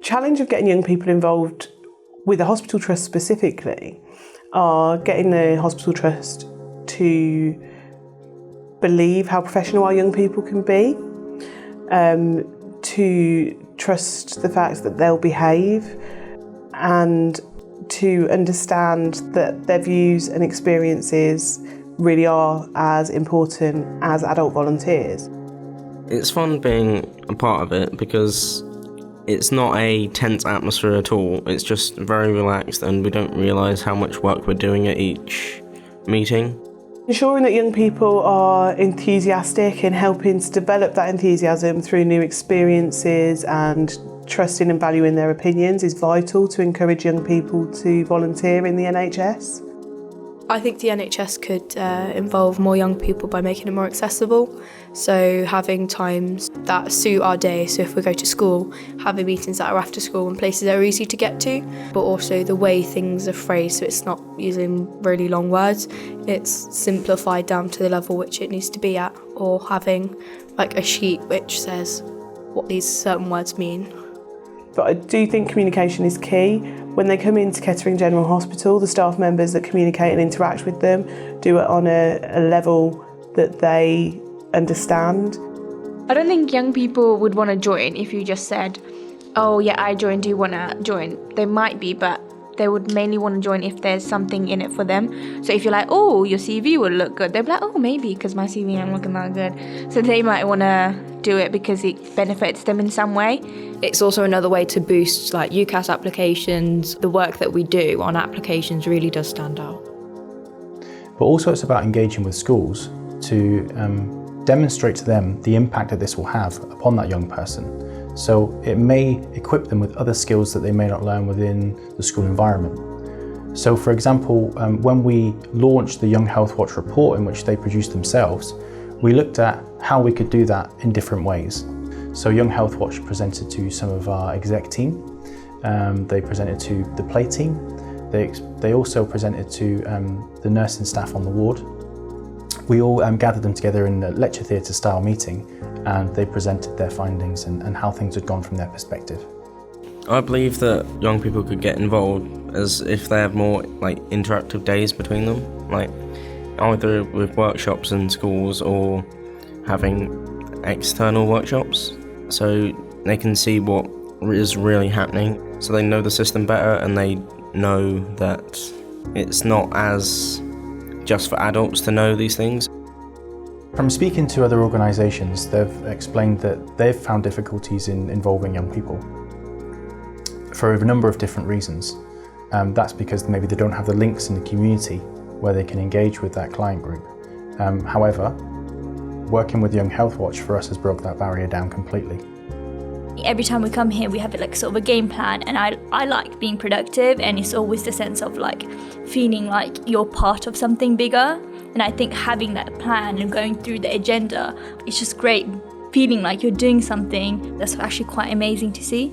challenge of getting young people involved with the hospital trust specifically are getting the hospital trust to believe how professional our young people can be, to trust the fact that they'll behave, and to understand that their views and experiences really are as important as adult volunteers. It's fun being a part of it because it's not a tense atmosphere at all. It's just very relaxed and we don't realise how much work we're doing at each meeting. Ensuring that young people are enthusiastic and helping to develop that enthusiasm through new experiences and trusting and valuing their opinions is vital to encourage young people to volunteer in the NHS. I think the NHS could involve more young people by making it more accessible. So having times that suit our day. So if we go to school, having meetings that are after school and places that are easy to get to, but also the way things are phrased. So it's not using really long words. It's simplified down to the level which it needs to be at, or having like a sheet which says what these certain words mean. But I do think communication is key. When they come into Kettering General Hospital, the staff members that communicate and interact with them do it on a level that they understand. I don't think young people would want to join if you just said, oh yeah, I joined, do you want to join? They might be, but they would mainly want to join if there's something in it for them. So if you're like, oh, your CV would look good, they'll be like, oh, maybe, because my CV ain't looking that good. So they might want to do it because it benefits them in some way. It's also another way to boost like UCAS applications. The work that we do on applications really does stand out. But also it's about engaging with schools to demonstrate to them the impact that this will have upon that young person. So it may equip them with other skills that they may not learn within the school environment. So for example, when we launched the Young Healthwatch report, in which they produced themselves, we looked at how we could do that in different ways. So Young Healthwatch presented to some of our exec team, they presented to the play team, they also presented to the nursing staff on the ward. We all gathered them together in a lecture theatre style meeting, and they presented their findings and how things had gone from their perspective. I believe that young people could get involved as if they have more like interactive days between them, like either with workshops in schools or having external workshops, so they can see what is really happening, so they know the system better and they know that it's not as just for adults to know these things. From speaking to other organisations, they've explained that they've found difficulties in involving young people for a number of different reasons. That's because maybe they don't have the links in the community where they can engage with that client group. However, working with Young Healthwatch for us has broke that barrier down completely. Every time we come here, we have like sort of a game plan, and I like being productive, and it's always the sense of like feeling like you're part of something bigger. And I think having that plan and going through the agenda, it's just great feeling like you're doing something that's actually quite amazing to see.